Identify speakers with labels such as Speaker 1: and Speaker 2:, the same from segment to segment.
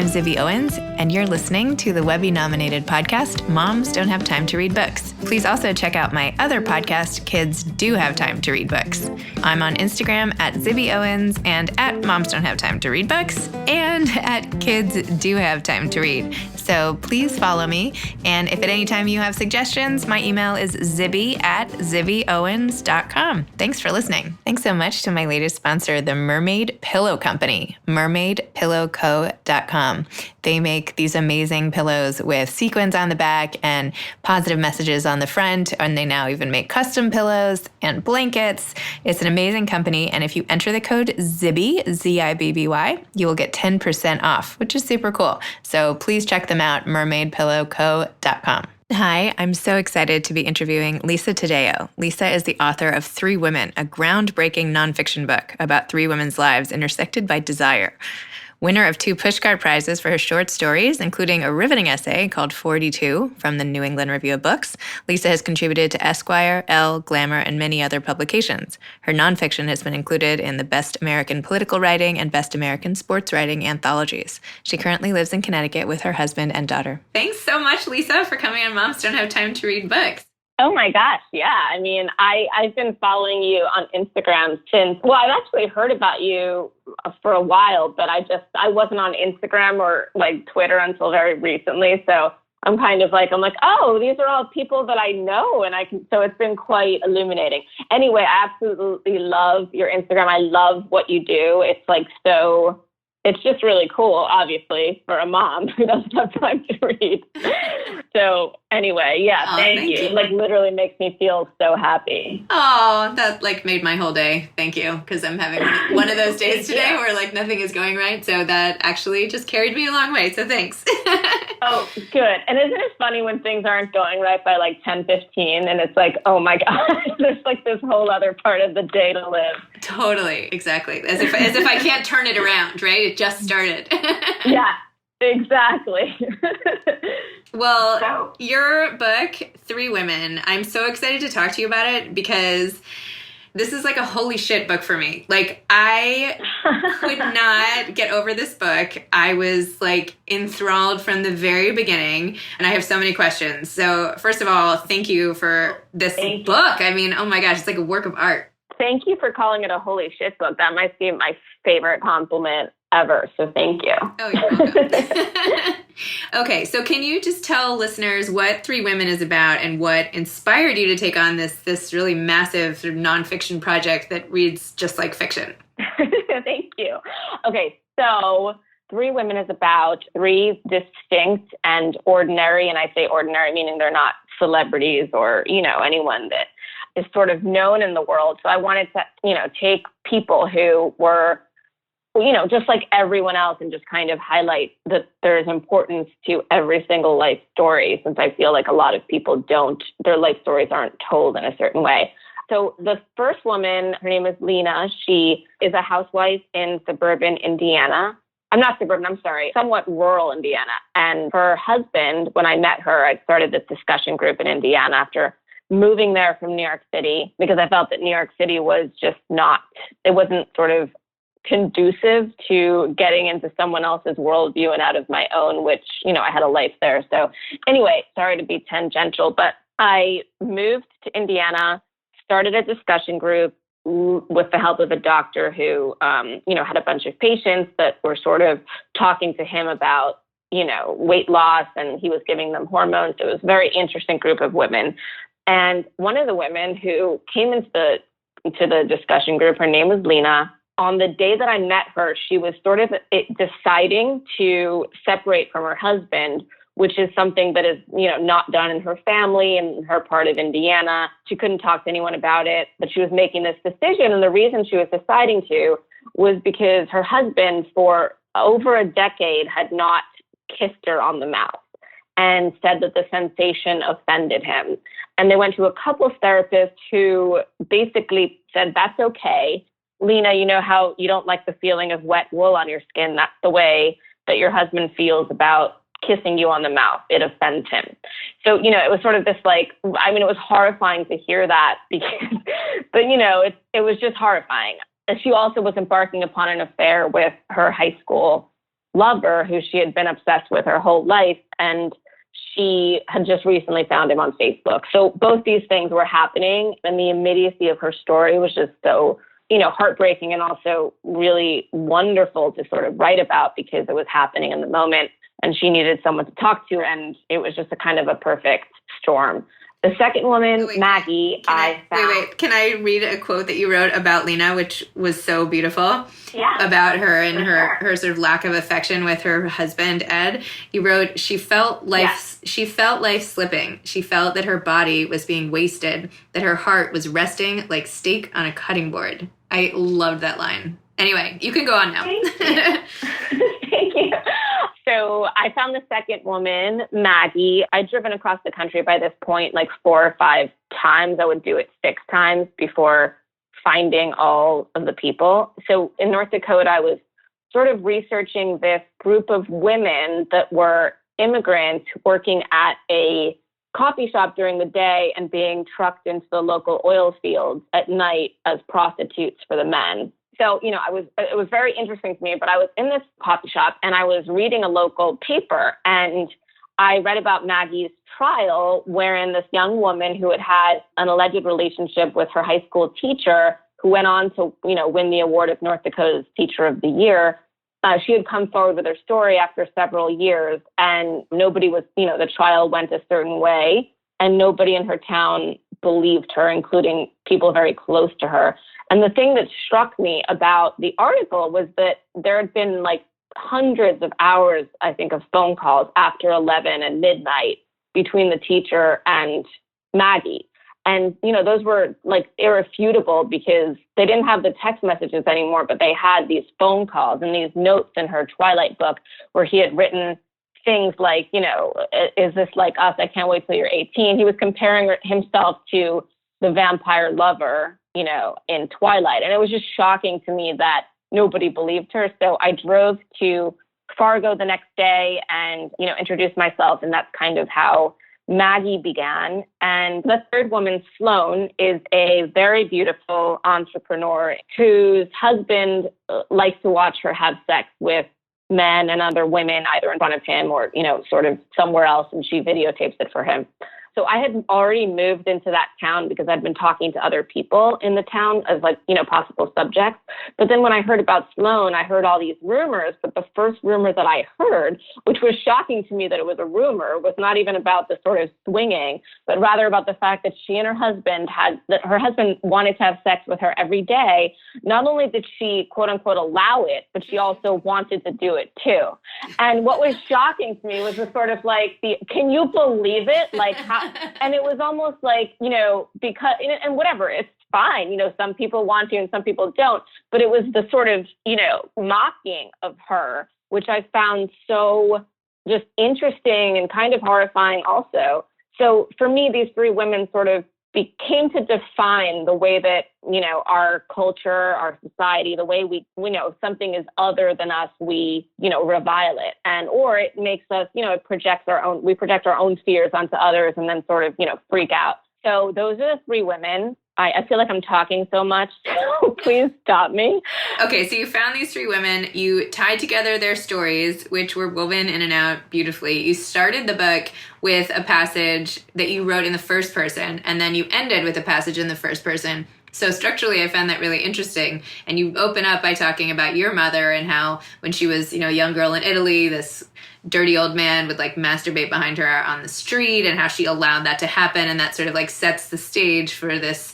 Speaker 1: I'm Zibby Owens, and you're listening to the Webby-nominated podcast, Moms Don't Have Time to Read Books. Please also check out my other podcast, Kids Do Have Time to Read Books. I'm on Instagram at Zibby Owens and at Moms Don't Have Time to Read Books and at Kids Do Have Time to Read. So please follow me. And if at any time you have suggestions, my email is zibby@zibbyowens.com. Thanks for listening. Thanks so much to my latest sponsor, the Mermaid Pillow Company, mermaidpillowco.com. They make these amazing pillows with sequins on the back and positive messages on the front, and they now even make custom pillows and blankets. It's an amazing company, and if you enter the code ZIBBY, Z-I-B-B-Y, you will get 10% off, which is super cool. So please check them out, mermaidpillowco.com. Hi, I'm so excited to be interviewing Lisa Taddeo. Lisa is the author of Three Women, a groundbreaking nonfiction book about three women's lives intersected by desire. Winner of 2 Pushcart Prizes for her short stories, including a riveting essay called 42 from the New England Review of Books, Lisa has contributed to Esquire, Elle, Glamour, and many other publications. Her nonfiction has been included in the Best American Political Writing and Best American Sports Writing anthologies. She currently lives in Connecticut with her husband and daughter. Thanks so much, Lisa, for coming on Moms Don't Have Time to Read Books.
Speaker 2: Oh my gosh, yeah. I mean, I've been following you on Instagram since, well, I've actually heard about you for a while, but I wasn't on Instagram or like Twitter until very recently. So I'm like, oh, these are all people that I know. And so it's been quite illuminating. Anyway, I absolutely love your Instagram. I love what you do. It's just really cool, obviously, for a mom who doesn't have time to read. So anyway, yeah, thank you. It literally makes me feel so happy.
Speaker 1: Oh, that made my whole day. Thank you. Because I'm having one of those days today where nothing is going right. So that actually just carried me a long way. So thanks.
Speaker 2: Oh, good. And isn't it funny when things aren't going right by 10:15 and it's oh my gosh, there's this whole other part of the day to live.
Speaker 1: Totally. Exactly. As if I can't turn it around, right? It just started.
Speaker 2: Yeah, exactly.
Speaker 1: Well, your book, Three Women, I'm so excited to talk to you about it because this is a holy shit book for me. I could not get over this book. I was enthralled from the very beginning, and I have so many questions. So first of all, thank you for this book. I mean, oh my gosh, it's a work of art.
Speaker 2: Thank you for calling it a holy shit book. That might be my favorite compliment ever. So thank you.
Speaker 1: Oh, you're welcome. Okay, so can you just tell listeners what Three Women is about and what inspired you to take on this really massive sort of nonfiction project that reads just like fiction?
Speaker 2: Thank you. Okay, so Three Women is about three distinct and ordinary, and I say ordinary meaning they're not celebrities or, anyone that is sort of known in the world. So I wanted to, take people who were, just like everyone else and just kind of highlight that there's importance to every single life story, since I feel like a lot of people their life stories aren't told in a certain way. So the first woman, her name is Lena. She is a housewife in suburban Indiana. Somewhat rural Indiana. And her husband, when I met her, I started this discussion group in Indiana after moving there from New York City, because I felt that New York City was just it wasn't sort of conducive to getting into someone else's worldview and out of my own, which, I had a life there. So anyway, sorry to be tangential, but I moved to Indiana, started a discussion group with the help of a doctor who, had a bunch of patients that were sort of talking to him about, weight loss, and he was giving them hormones. It was a very interesting group of women. And one of the women who came into the discussion group, her name was Lena. On the day that I met her, she was sort of deciding to separate from her husband, which is something that is, not done in her family and her part of Indiana. She couldn't talk to anyone about it, but she was making this decision. And the reason she was deciding to was because her husband for over a decade had not kissed her on the mouth and said that the sensation offended him. And they went to a couples therapist who basically said, that's okay. Lena, you know how you don't like the feeling of wet wool on your skin? That's the way that your husband feels about kissing you on the mouth. It offends him. So, it was sort of this it was horrifying to hear that because, but it was just horrifying. And she also was embarking upon an affair with her high school lover who she had been obsessed with her whole life. And she had just recently found him on Facebook. So both these things were happening, and the immediacy of her story was just so, heartbreaking and also really wonderful to sort of write about because it was happening in the moment and she needed someone to talk to. And it was just a kind of a perfect storm. The second woman, Maggie,
Speaker 1: Can I read a quote that you wrote about Lena, which was so beautiful?
Speaker 2: Yeah.
Speaker 1: About her and her sort of lack of affection with her husband, Ed. You wrote, she felt life slipping. She felt that her body was being wasted, that her heart was resting like steak on a cutting board. I loved that line. Anyway, you can go on now.
Speaker 2: Thank you. Thank you. So I found the second woman, Maggie. I'd driven across the country by this point like 4 or 5 times. I would do it 6 times before finding all of the people. So in North Dakota, I was sort of researching this group of women that were immigrants working at a coffee shop during the day and being trucked into the local oil fields at night as prostitutes for the men. So, it was very interesting to me, but I was in this coffee shop and I was reading a local paper and I read about Maggie's trial, wherein this young woman who had had an alleged relationship with her high school teacher, who went on to, win the award of North Dakota's Teacher of the Year. She had come forward with her story after several years, and nobody was, the trial went a certain way, and nobody in her town believed her, including people very close to her. And the thing that struck me about the article was that there had been like hundreds of hours, I think, of phone calls after 11 and midnight between the teacher and Maggie. And, those were like irrefutable because they didn't have the text messages anymore, but they had these phone calls and these notes in her Twilight book where he had written things like, is this like us? I can't wait till you're 18. He was comparing himself to the vampire lover, in Twilight. And it was just shocking to me that nobody believed her. So I drove to Fargo the next day and, introduced myself. And that's kind of how Maggie began. And the third woman, Sloan, is a very beautiful entrepreneur whose husband likes to watch her have sex with men and other women, either in front of him or, sort of somewhere else. And she videotapes it for him. So I had already moved into that town because I'd been talking to other people in the town as possible subjects. But then when I heard about Sloan, I heard all these rumors. But the first rumor that I heard, which was shocking to me that it was a rumor, was not even about the sort of swinging, but rather about the fact that she and her husband her husband wanted to have sex with her every day. Not only did she, quote unquote, allow it, but she also wanted to do it too. And what was shocking to me was the sort of can you believe it? And it was almost like, because, and whatever, it's fine. Some people want to and some people don't. But it was the sort of, mocking of her, which I found so just interesting and kind of horrifying also. So for me, these 3 women sort of came to define the way that, our culture, our society, the way we something is other than us, we, revile it. Or it makes us, we project our own fears onto others and then sort of, freak out. So those are the 3 women. I feel like I'm talking so much, so please stop me.
Speaker 1: Okay, so you found these 3 women. You tied together their stories, which were woven in and out beautifully. You started the book with a passage that you wrote in the first person, and then you ended with a passage in the first person. So structurally, I found that really interesting. And you open up by talking about your mother and how when she was, a young girl in Italy, this dirty old man would masturbate behind her on the street and how she allowed that to happen. And that sort of sets the stage for this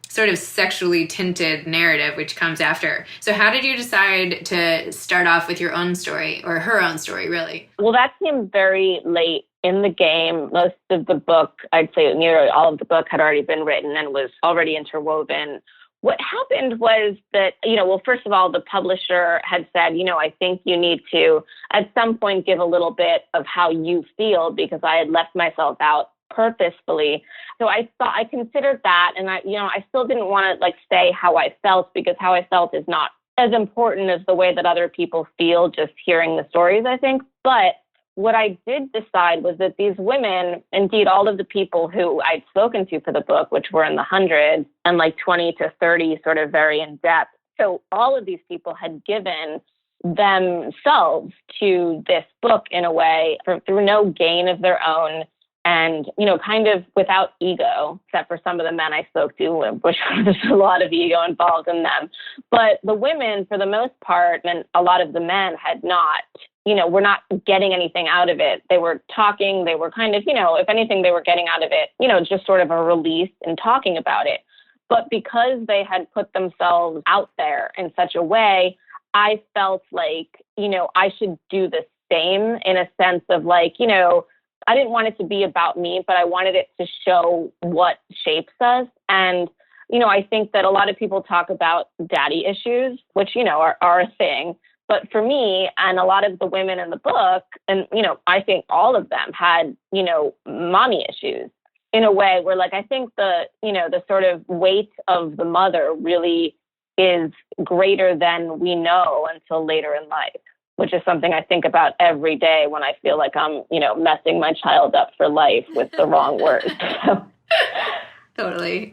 Speaker 1: sort of sexually tinted narrative, which comes after. So how did you decide to start off with your own story, or her own story, really?
Speaker 2: Well, that came very late in the game. Most of the book, I'd say nearly all of the book had already been written and was already interwoven. What happened was that, first of all, the publisher had said, I think you need to, at some point, give a little bit of how you feel, because I had left myself out purposefully. So I considered that, and I still didn't want to say how I felt, because how I felt is not as important as the way that other people feel just hearing the stories, I think. But what I did decide was that these women, indeed all of the people who I'd spoken to for the book, which were in the hundreds and 20 to 30 sort of very in depth. So all of these people had given themselves to this book in a way through no gain of their own and, kind of without ego, except for some of the men I spoke to, which there's a lot of ego involved in them. But the women, for the most part, and a lot of the men had not, were not getting anything out of it. They were talking, they were kind of, if anything, they were getting out of it, just sort of a release in talking about it. But because they had put themselves out there in such a way, I felt like, I should do the same in a sense of like, I didn't want it to be about me, but I wanted it to show what shapes us. And, I think that a lot of people talk about daddy issues, which, are a thing. But for me and a lot of the women in the book, and, I think all of them had, mommy issues in a way where like, I think the sort of weight of the mother really is greater than we know until later in life, which is something I think about every day when I feel like I'm, messing my child up for life with the wrong words.
Speaker 1: Totally.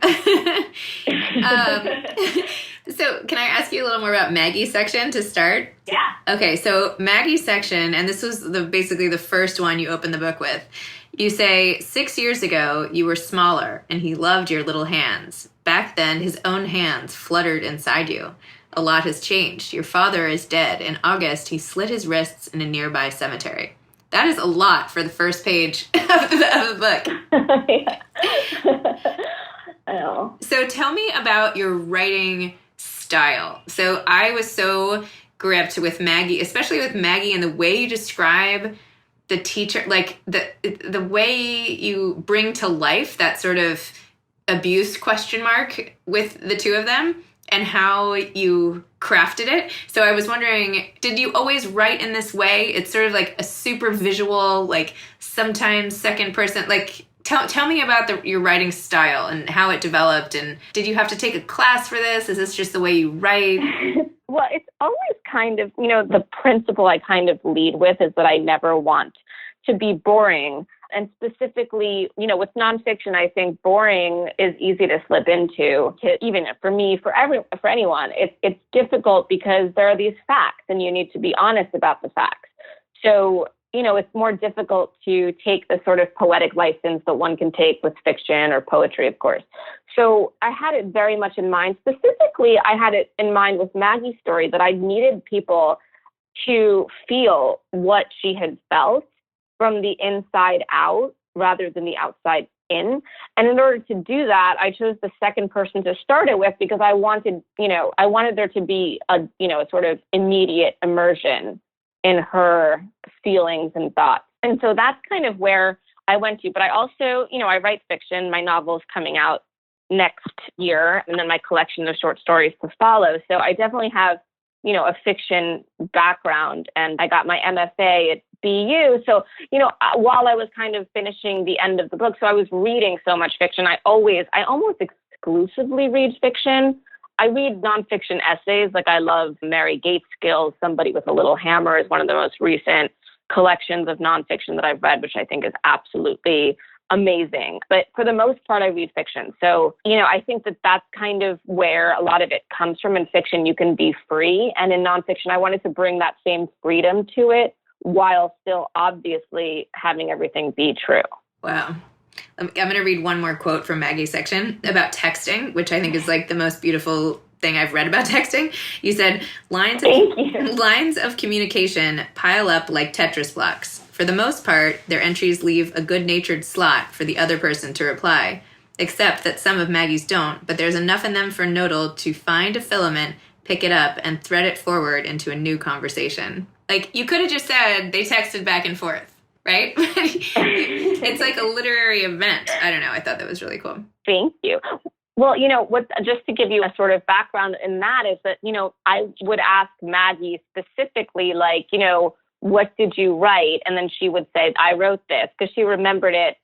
Speaker 1: So can I ask you a little more about Maggie's section to start?
Speaker 2: Yeah.
Speaker 1: Okay, so Maggie's section, and this was basically the first one you opened the book with. You say, 6 years ago, you were smaller, and he loved your little hands. Back then, his own hands fluttered inside you. A lot has changed. Your father is dead. In August, he slit his wrists in a nearby cemetery. That is a lot for the first page of the book.
Speaker 2: Yeah. I know.
Speaker 1: So tell me about your writing style. So I was so gripped with Maggie, especially with Maggie and the way you describe the teacher, like the way you bring to life that sort of abuse ? With the two of them and how you crafted it. So I was wondering, did you always write in this way? It's sort of like a super visual, like sometimes second person, like tell me about your writing style and how it developed. And did you have to take a class for this? Is this just the way you write?
Speaker 2: Well, it's always kind of, the principle I kind of lead with is that I never want to be boring. And specifically, with nonfiction, I think boring is easy to slip into. Even for me, for anyone, it's difficult because there are these facts, and you need to be honest about the facts. So, it's more difficult to take the sort of poetic license that one can take with fiction or poetry, of course. So I had it very much in mind. Specifically, I had it in mind with Maggie's story that I needed people to feel what she had felt from the inside out rather than the outside in. And in order to do that, I chose the second person to start it with because I wanted there to be a sort of immediate immersion in her feelings and thoughts. And so that's kind of where I went to. But I also, I write fiction. My novel's coming out next year, and then my collection of short stories to follow. So I definitely have, a fiction background, and I got my MFA at BU. So, while I was kind of finishing the end of the book, so I was reading so much fiction. I almost exclusively read fiction. I read nonfiction essays. Like I love Mary Gateskill, Somebody with a Little Hammer is one of the most recent collections of nonfiction that I've read, which I think is absolutely amazing. But for the most part, I read fiction. So, I think that that's kind of where a lot of it comes from. In fiction, you can be free. And in nonfiction, I wanted to bring that same freedom to it while still obviously having everything be true.
Speaker 1: Wow. I'm going to read one more quote from Maggie's section about texting, which I think is like the most beautiful thing I've read about texting. You said, lines of communication pile up like Tetris blocks. For the most part, their entries leave a good-natured slot for the other person to reply, except that some of Maggie's don't, but there's enough in them for Nodal to find a filament, pick it up, and thread it forward into a new conversation. Like, you could have just said they texted back and forth. Right? It's like a literary event. I don't know. I thought that was really cool.
Speaker 2: Thank you. Well, just to give you a sort of background in that is that, I would ask Maggie specifically, like, what did you write? And then she would say, I wrote this, because she remembered it,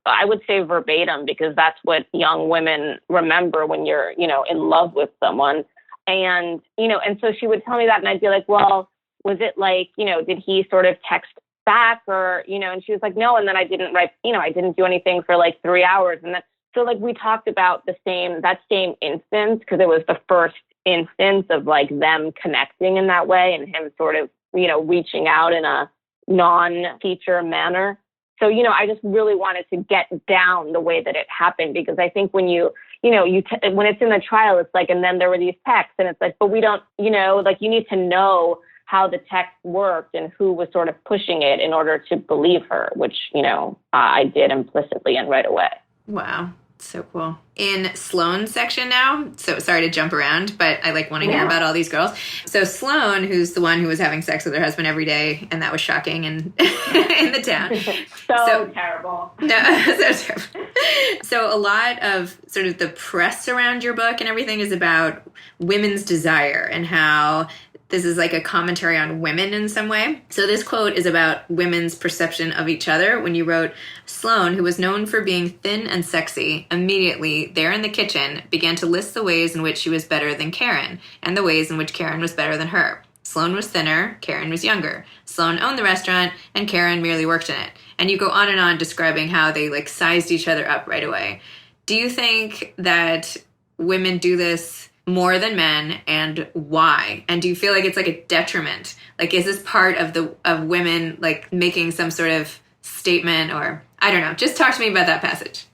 Speaker 2: I would say verbatim, because that's what young women remember when you're, in love with someone. And, and so she would tell me that, and I'd be like, well, was it like, did he sort of text back or, and she was like, no. And then I didn't write, I didn't do anything for like 3 hours. And then, so like we talked about that same instance, because it was the first instance of like them connecting in that way and him sort of, reaching out in a non-teacher manner. So, I just really wanted to get down the way that it happened, because I think when when it's in the trial, it's like, and then there were these texts, and it's like, but we don't, like you need to know how the text worked and who was sort of pushing it in order to believe her, which, I did implicitly and right away.
Speaker 1: Wow. So cool. In Sloane's section now, so sorry to jump around, but I want to hear about all these girls. So Sloane, who's the one who was having sex with her husband every day, and that was shocking in the town.
Speaker 2: so terrible.
Speaker 1: No, so terrible. So a lot of sort of the press around your book and everything is about women's desire and how this is like a commentary on women in some way. So this quote is about women's perception of each other when you wrote, Sloane, who was known for being thin and sexy, immediately, there in the kitchen, began to list the ways in which she was better than Karen, and the ways in which Karen was better than her. Sloane was thinner, Karen was younger. Sloane owned the restaurant, and Karen merely worked in it. And you go on and on describing how they sized each other up right away. Do you think that women do this more than men, and why? And do you feel like it's a detriment? Is this part of women making some sort of statement, or I don't know, just talk to me about that passage.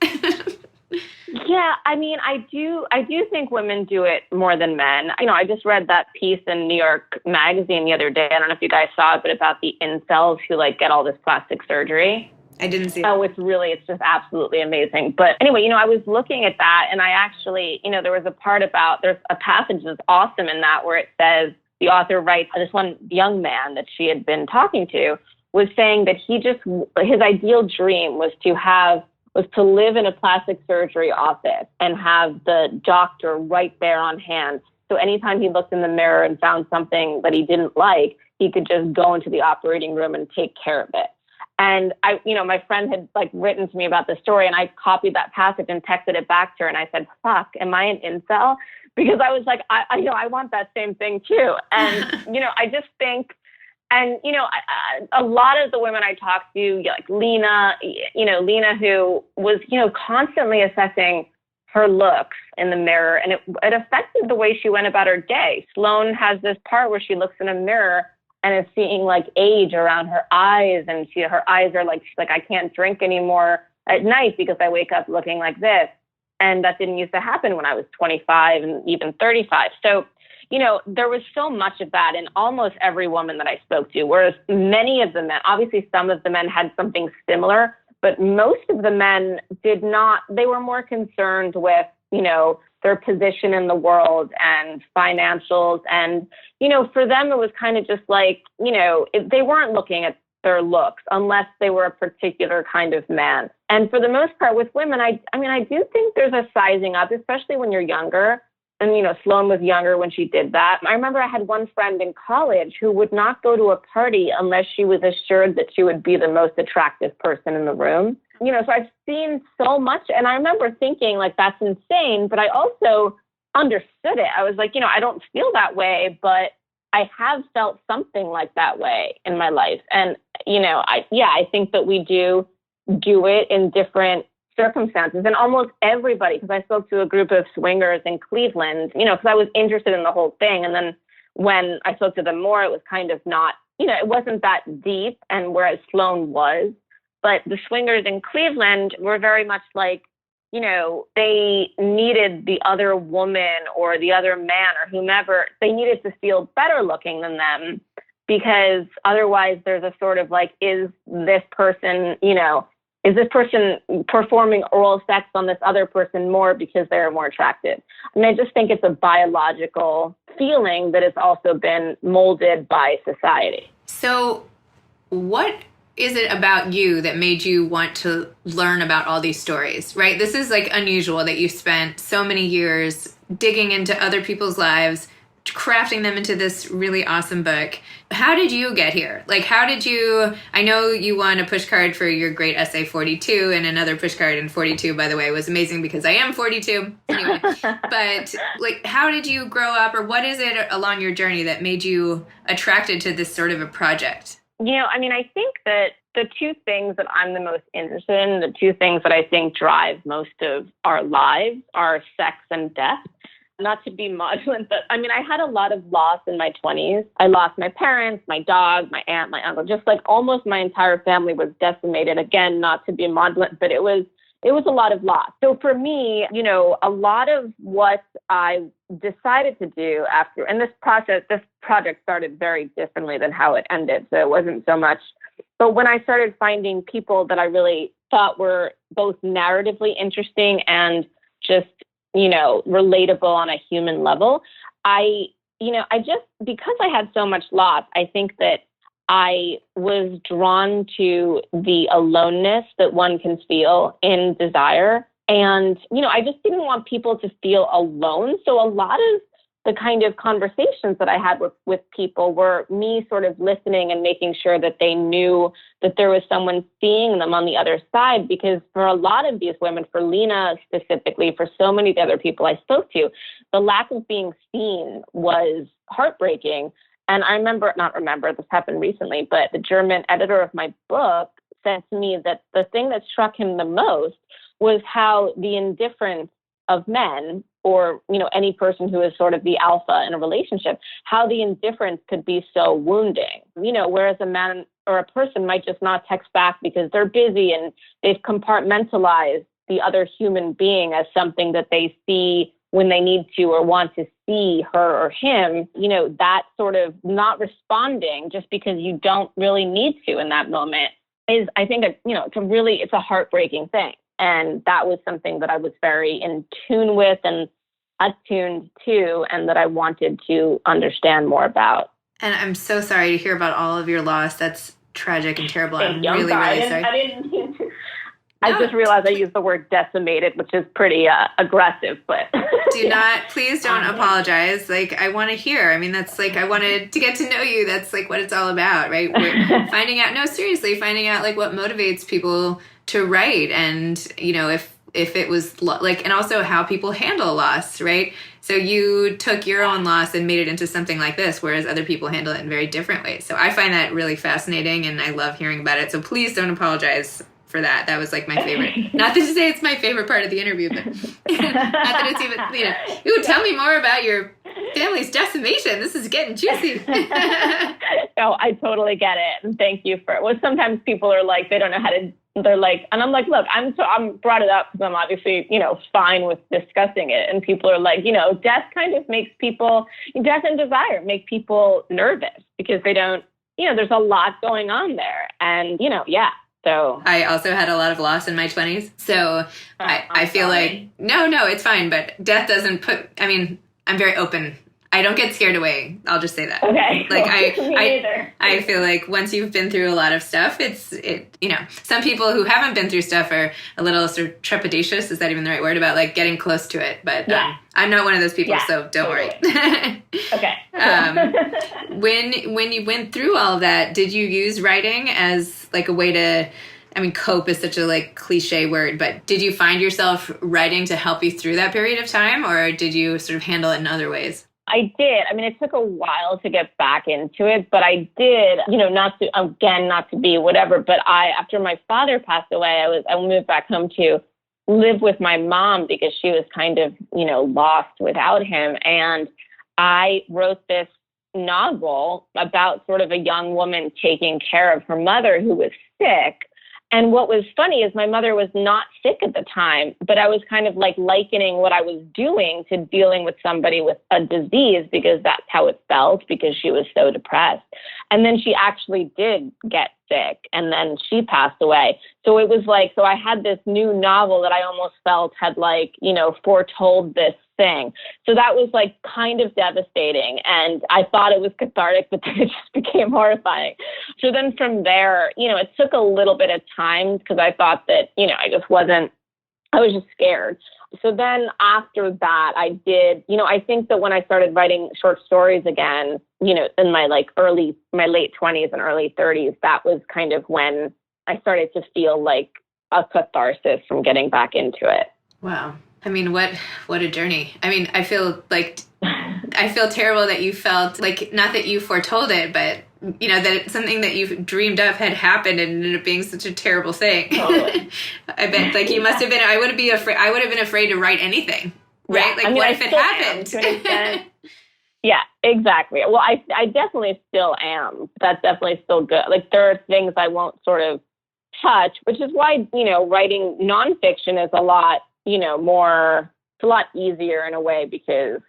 Speaker 2: Yeah, I mean, I do think women do it more than men. I just read that piece in New York Magazine the other day. I don't know if you guys saw it, but about the incels who get all this plastic surgery.
Speaker 1: I didn't see it.
Speaker 2: Oh, it's just absolutely amazing. But anyway, I was looking at that, and I actually, there was a part there's a passage that's awesome in that where it says, the author writes, this one young man that she had been talking to was saying that his ideal dream was to live in a plastic surgery office and have the doctor right there on hand. So anytime he looked in the mirror and found something that he didn't like, he could just go into the operating room and take care of it. And my friend had written to me about the story, and I copied that passage and texted it back to her. And I said, fuck, am I an incel? Because I was like, I want that same thing too. And, I just think, and, a lot of the women I talked to, Lena, who was, constantly assessing her looks in the mirror, and it affected the way she went about her day. Sloane has this part where she looks in a mirror and is seeing age around her eyes, and her eyes are she's like, I can't drink anymore at night because I wake up looking like this. And that didn't used to happen when I was 25 and even 35. So, there was so much of that in almost every woman that I spoke to, whereas many of the men, obviously some of the men had something similar, but most of the men did not. They were more concerned with, their position in the world and financials. And, for them, it was kind of just they weren't looking at their looks unless they were a particular kind of man. And for the most part with women, I do think there's a sizing up, especially when you're younger. And, Sloane was younger when she did that. I remember I had one friend in college who would not go to a party unless she was assured that she would be the most attractive person in the room. So I've seen so much, and I remember thinking that's insane, but I also understood it. I was like, I don't feel that way, but I have felt something like that way in my life. And, I think that we do it in different circumstances, and almost everybody, because I spoke to a group of swingers in Cleveland, because I was interested in the whole thing. And then when I spoke to them more, it was kind of not, it wasn't that deep, and whereas Sloane was. But the swingers in Cleveland were very much they needed the other woman or the other man or whomever. They needed to feel better looking than them, because otherwise there's a sort of is this person performing oral sex on this other person more because they're more attractive? I just think it's a biological feeling that has also been molded by society.
Speaker 1: So what is it about you that made you want to learn about all these stories, right? This is unusual that you spent so many years digging into other people's lives, crafting them into this really awesome book. How did you get here? I know you won a pushcard for your great essay 42, and another pushcard in 42, by the way, was amazing because I am 42. Anyway, but how did you grow up, or what is it along your journey that made you attracted to this sort of a project?
Speaker 2: I think that the two things that I'm the most interested in, the two things that I think drive most of our lives, are sex and death. Not to be maudlin, but I mean, I had a lot of loss in my 20s. I lost my parents, my dog, my aunt, my uncle, just like almost my entire family was decimated. Again, not to be maudlin, but it was a lot of loss. So for me, a lot of what I decided to do after, and this project started very differently than how it ended. So it wasn't so much, but when I started finding people that I really thought were both narratively interesting and just, relatable on a human level, because I had so much loss, I think that I was drawn to the aloneness that one can feel in desire. And, I just didn't want people to feel alone. So a lot of the kind of conversations that I had with people were me sort of listening and making sure that they knew that there was someone seeing them on the other side. Because for a lot of these women, for Lena specifically, for so many of the other people I spoke to, the lack of being seen was heartbreaking. And this happened recently, but the German editor of my book said to me that the thing that struck him the most was how the indifference of men, or, any person who is sort of the alpha in a relationship, how the indifference could be so wounding, whereas a man or a person might just not text back because they're busy and they've compartmentalized the other human being as something that they see when they need to or want to see her or him, that sort of not responding just because you don't really need to in that moment is, I think, it's a heartbreaking thing. And that was something that I was very in tune with and attuned to, and that I wanted to understand more about.
Speaker 1: And I'm so sorry to hear about all of your loss. That's tragic and terrible. I'm really sorry.
Speaker 2: I didn't mean to. I just realized I used the word decimated, which is pretty aggressive, but
Speaker 1: please don't apologize. Like, I want to hear. I mean, that's like, I wanted to get to know you. That's like what it's all about, right? We're finding out like what motivates people to write, and, if it was like, and also how people handle loss, right? So you took your own loss and made it into something like this, whereas other people handle it in very different ways. So I find that really fascinating, and I love hearing about it. So please don't apologize for that. That was like my favorite. Not to say it's my favorite part of the interview, but not that it's even, ooh, tell me more about your family's decimation. This is getting juicy.
Speaker 2: No, I totally get it. And thank you for it. Well, sometimes people are like, they don't know how to, they're like, and I'm like, look, I'm brought it up because I'm obviously, fine with discussing it. And people are like, death kind of makes people, death and desire make people nervous because they don't, there's a lot going on there. And, yeah. So
Speaker 1: I also had a lot of loss in my 20s. So I feel like, no, it's fine. But death doesn't I'm very open. I don't get scared away. I'll just say that.
Speaker 2: Okay.
Speaker 1: Like
Speaker 2: Me neither.
Speaker 1: I feel like once you've been through a lot of stuff, some people who haven't been through stuff are a little sort of trepidatious. Is that even the right word? About like getting close to it. But I'm not one of those people, so don't worry.
Speaker 2: Okay.
Speaker 1: When you went through all of that, did you use writing as like a way to, cope is such a like cliche word, but did you find yourself writing to help you through that period of time, or did you sort of handle it in other ways?
Speaker 2: I did. It took a while to get back into it, but I did, not to be whatever, but after my father passed away, I moved back home to live with my mom because she was kind of, lost without him. And I wrote this novel about sort of a young woman taking care of her mother who was sick. And what was funny is my mother was not sick at the time, but I was kind of like likening what I was doing to dealing with somebody with a disease because that's how it felt, because she was so depressed. And then she actually did get sick, and then she passed away. So it was like, so I had this new novel that I almost felt had like, foretold this thing. So that was like kind of devastating. And I thought it was cathartic, but then it just became horrifying. So then from there, it took a little bit of time because I thought that, I was just scared. So then after that, I did, I think that when I started writing short stories again, in my late 20s and early 30s, that was kind of when I started to feel like a catharsis from getting back into it.
Speaker 1: Wow. What a journey. I feel terrible that you felt like, not that you foretold it, but that it's something that you've dreamed up had happened and ended up being such a terrible thing. Totally. I bet like you must have been, I would have been afraid to write anything. right?
Speaker 2: Yeah.
Speaker 1: Like,
Speaker 2: I mean,
Speaker 1: what
Speaker 2: I
Speaker 1: if it
Speaker 2: still
Speaker 1: happened?
Speaker 2: am, to an extent. Yeah, exactly. Well, I definitely still am. That's definitely still good. Like, there are things I won't sort of touch, which is why, writing nonfiction is a lot, more, it's a lot easier in a way because,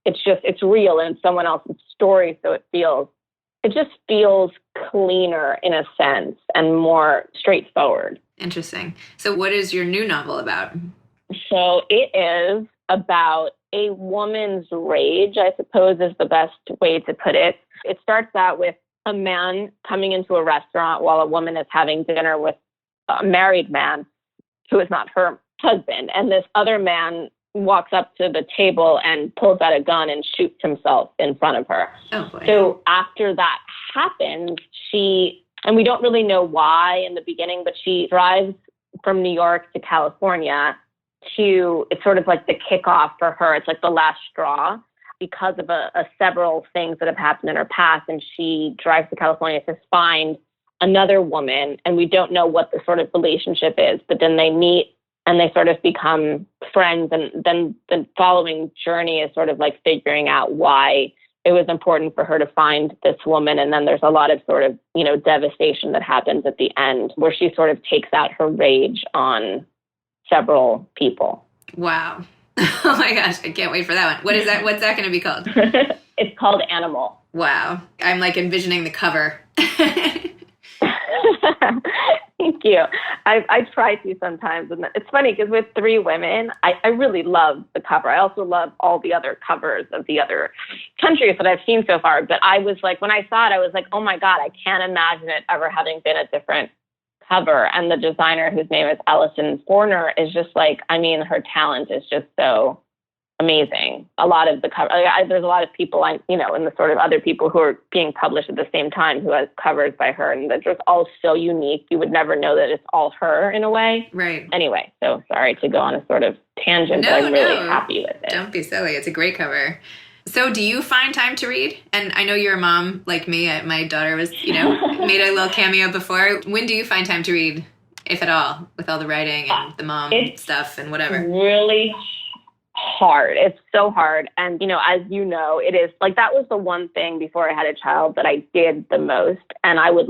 Speaker 2: it's real and it's someone else's story. So it just feels cleaner in a sense and more straightforward.
Speaker 1: Interesting. So what is your new novel about?
Speaker 2: So it is about a woman's rage, I suppose is the best way to put it. It starts out with a man coming into a restaurant while a woman is having dinner with a married man who is not her husband. And this other man walks up to the table and pulls out a gun and shoots himself in front of her.
Speaker 1: Oh, boy.
Speaker 2: So after that happens, and we don't really know why in the beginning, but she drives from New York to California it's sort of like the kickoff for her. It's like the last straw because of several things that have happened in her past. And she drives to California to find another woman. And we don't know what the sort of relationship is, but then they meet and they sort of become friends. And then the following journey is sort of like figuring out why it was important for her to find this woman. And then there's a lot of sort of, devastation that happens at the end where she sort of takes out her rage on several people.
Speaker 1: Wow. Oh my gosh, I can't wait for that one. What is that? What's that going to be called?
Speaker 2: It's called Animal.
Speaker 1: Wow. I'm like envisioning the cover.
Speaker 2: Thank you. I try to sometimes. And it's funny because with Three Women, I really love the cover. I also love all the other covers of the other countries that I've seen so far. But I was like, when I saw it, I was like, oh my God, I can't imagine it ever having been a different cover. And the designer, whose name is Alison Forner, is just like, I mean, her talent is just so amazing. A lot of the cover, there's a lot of people and the sort of other people who are being published at the same time who has covers by her, and they're just all so unique. You would never know that it's all her in a way.
Speaker 1: Right.
Speaker 2: Anyway, so sorry to go on a sort of tangent, but I'm really happy with it.
Speaker 1: Don't be silly. It's a great cover. So do you find time to read? And I know you're a mom like me. My daughter was, made a little cameo before. When do you find time to read, if at all, with all the writing and the mom stuff and whatever?
Speaker 2: Really hard. It's so hard. And, as you know, it is like, that was the one thing before I had a child that I did the most. And I would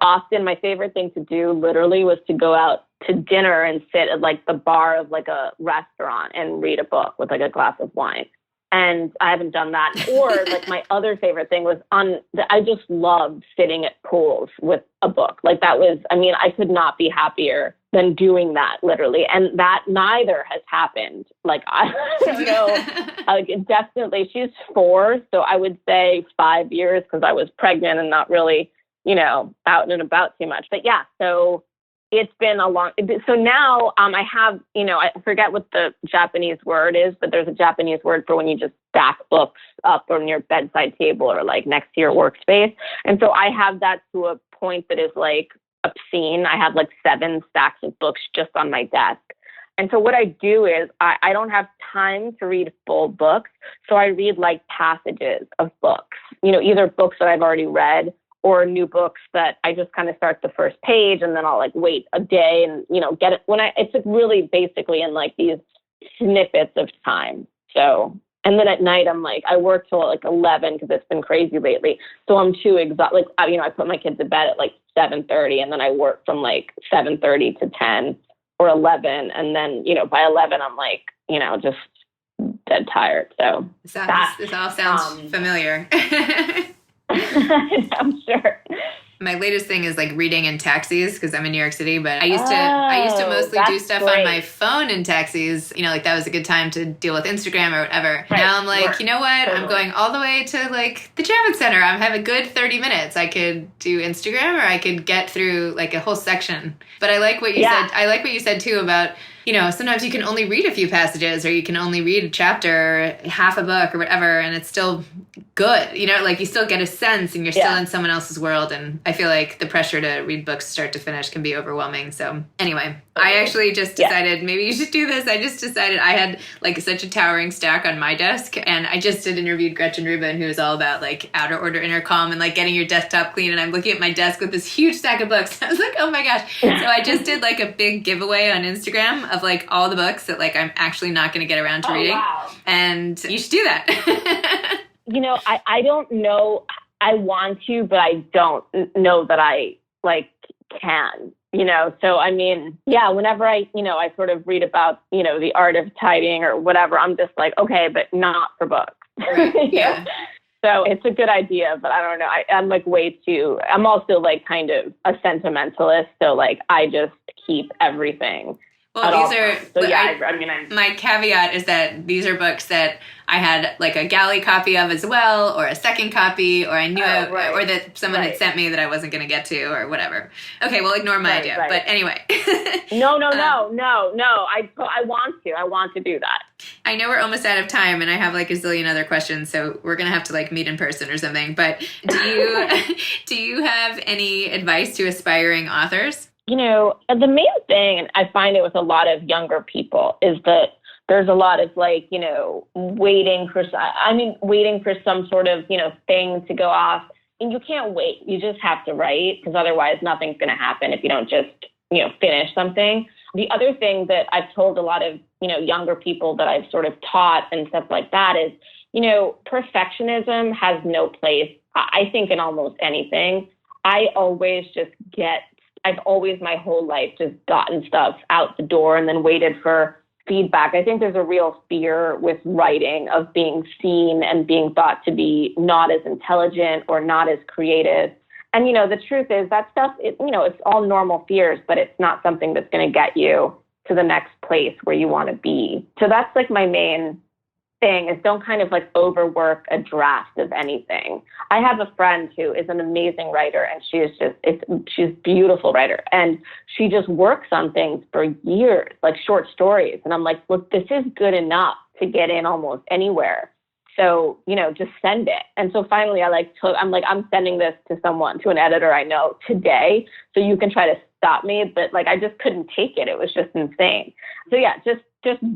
Speaker 2: often my favorite thing to do literally was to go out to dinner and sit at like the bar of like a restaurant and read a book with like a glass of wine. And I haven't done that. Or like my other favorite thing was I just loved sitting at pools with a book. Like that was, I could not be happier than doing that literally. And that neither has happened. Like, I don't know, definitely she's 4. So I would say 5 years because I was pregnant and not really, out and about too much. But yeah, so it's been so now I have, I forget what the Japanese word is, but there's a Japanese word for when you just stack books up on your bedside table or like next to your workspace. And so I have that to a point that is like obscene. I have like 7 stacks of books just on my desk. And so what I do is I don't have time to read full books. So I read like passages of books, either books that I've already read or new books that I just kind of start the first page and then I'll like wait a day and, get it it's like really basically in like these snippets of time. So, and then at night I'm like, I work till like 11 because it's been crazy lately. So I'm too exhausted. Like, I put my kids to bed at like 7:30 and then I work from like 7:30 to 10 or 11. And then, by 11, I'm like, just dead tired. So
Speaker 1: this all sounds familiar.
Speaker 2: I'm sure.
Speaker 1: My latest thing is like reading in taxis because I'm in New York City, but I used to mostly do stuff on my phone in taxis. Like that was a good time to deal with Instagram or whatever. Right. Now I'm like, you know what? Totally. I'm going all the way to like the Javits Center. I have a good 30 minutes. I could do Instagram or I could get through like a whole section. But I like what you said. I like what you said too about, sometimes you can only read a few passages or you can only read a chapter, half a book or whatever, and it's still good. Like you still get a sense and you're still in someone else's world. And I feel like the pressure to read books start to finish can be overwhelming. So anyway, I actually just decided maybe you should do this. I just decided I had like such a towering stack on my desk, and I just interviewed Gretchen Rubin, who is all about like outer order, inner calm, and like getting your desktop clean. And I'm looking at my desk with this huge stack of books. I was like, oh my gosh. So I just did like a big giveaway on Instagram of like all the books that like I'm actually not going to get around to reading. Wow. And you should do that.
Speaker 2: I don't know. I want to, but I don't know that I like can, so I mean, whenever I sort of read about, the art of tidying or whatever, I'm just like, okay, but not for books.
Speaker 1: Right. Yeah.
Speaker 2: So it's a good idea, but I don't know. I'm like I'm also like kind of a sentimentalist. So like, I just keep everything.
Speaker 1: Well, these are, so my caveat is that these are books that I had like a galley copy of as well, or a second copy, or I knew, or that someone had sent me that I wasn't going to get to, or whatever. Okay, well, ignore my idea. Right. But anyway.
Speaker 2: No. I want to do that.
Speaker 1: I know we're almost out of time, and I have like a zillion other questions, so we're going to have to like meet in person or something. But do you have any advice to aspiring authors?
Speaker 2: The main thing, and I find it with a lot of younger people, is that there's a lot of like, waiting for some sort of, thing to go off. And you can't wait. You just have to write, because otherwise nothing's going to happen if you don't just, finish something. The other thing that I've told a lot of, younger people that I've sort of taught and stuff like that is, perfectionism has no place, I think, in almost anything. I've always my whole life just gotten stuff out the door and then waited for feedback. I think there's a real fear with writing of being seen and being thought to be not as intelligent or not as creative. And, the truth is that stuff, it's all normal fears, but it's not something that's going to get you to the next place where you want to be. So that's like my main thing, is don't kind of like overwork a draft of anything. I have a friend who is an amazing writer, and she's a beautiful writer, and she just works on things for years, like short stories. And I'm like, look, this is good enough to get in almost anywhere. So, just send it. And so finally I'm sending this to an editor I know today, so you can try to stop me. But like, I just couldn't take it. It was just insane. So yeah, just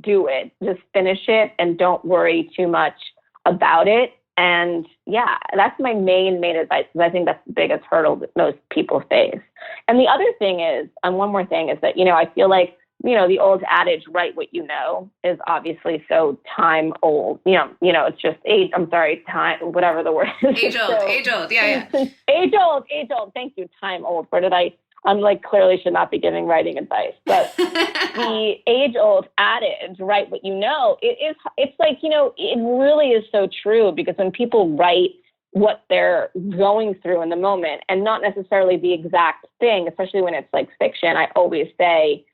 Speaker 2: do it, just finish it, and don't worry too much about it. And yeah, that's my main advice, because I think that's the biggest hurdle that most people face. And the other thing is, and one more thing is that, I feel like, the old adage, write what you know, is obviously so time old. It's just time, whatever the word is.
Speaker 1: Age old, yeah.
Speaker 2: Age old. Thank you, time old. I'm like, clearly should not be giving writing advice, but the age-old adage, write what you know, it's like, it really is so true, because when people write what they're going through in the moment, and not necessarily the exact thing, especially when it's like fiction, I always say,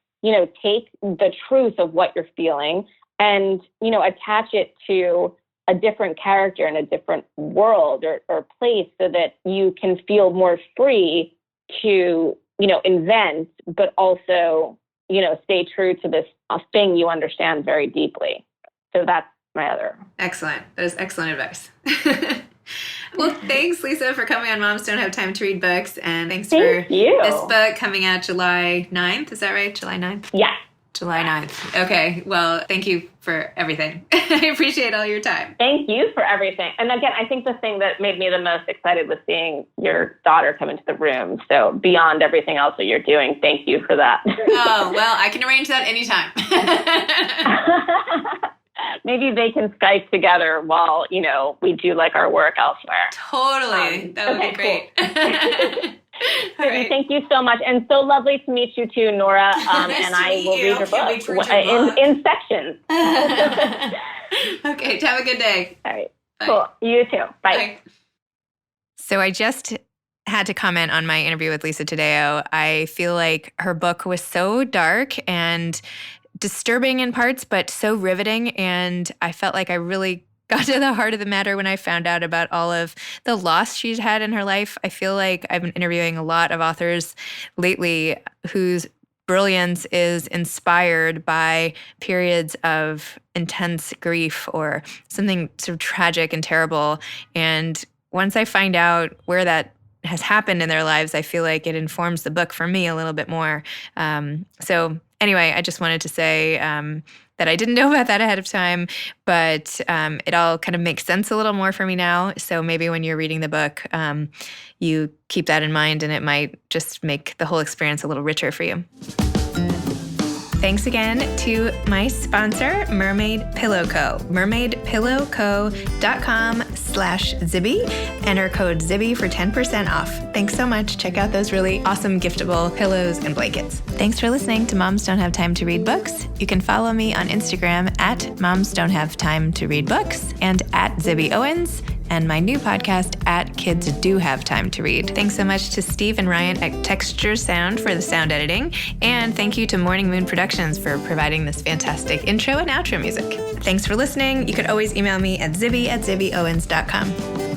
Speaker 2: take the truth of what you're feeling and, attach it to a different character in a different world or place, so that you can feel more free to invent, but also, stay true to this thing you understand very deeply. So that's my other.
Speaker 1: Excellent. That is excellent advice. Well, thanks, Lisa, for coming on Moms Don't Have Time to Read Books. And thanks for this book coming out July 9th. Is that right? July 9th?
Speaker 2: Yeah.
Speaker 1: July 9th. Okay. Well, thank you for everything. I appreciate all your time.
Speaker 2: Thank you for everything. And again, I think the thing that made me the most excited was seeing your daughter come into the room. So beyond everything else that you're doing, thank you for that.
Speaker 1: Oh, well, I can arrange that anytime.
Speaker 2: Maybe they can Skype together while, we do like our work elsewhere.
Speaker 1: Totally. That would be great.
Speaker 2: Cool. Right. Thank you so much. And so lovely to meet you too, Nora.
Speaker 1: Nice
Speaker 2: and I will read your
Speaker 1: book
Speaker 2: in sections.
Speaker 1: Okay. Have a good day.
Speaker 2: All right.
Speaker 1: Bye.
Speaker 2: Cool. You too. Bye.
Speaker 1: So I just had to comment on my interview with Lisa Taddeo. I feel like her book was so dark and disturbing in parts, but so riveting. And I felt like I really got to the heart of the matter when I found out about all of the loss she's had in her life. I feel like I've been interviewing a lot of authors lately whose brilliance is inspired by periods of intense grief or something sort of tragic and terrible. And once I find out where that has happened in their lives, I feel like it informs the book for me a little bit more. So Anyway, I just wanted to say that I didn't know about that ahead of time, but it all kind of makes sense a little more for me now. So maybe when you're reading the book, you keep that in mind, and it might just make the whole experience a little richer for you. Thanks again to my sponsor, Mermaid Pillow Co. mermaidpillowco.com/Zibby. Enter code Zibby for 10% off. Thanks so much. Check out those really awesome giftable pillows and blankets. Thanks for listening to Moms Don't Have Time to Read Books. You can follow me on Instagram at Moms Don't Have Time to Read Books and at Zibby Owens, and my new podcast at Kids Do Have Time to Read. Thanks so much to Steve and Ryan at Texture Sound for the sound editing, and thank you to Morning Moon Productions for providing this fantastic intro and outro music. Thanks for listening. You could always email me at zibby@zibbyowens.com.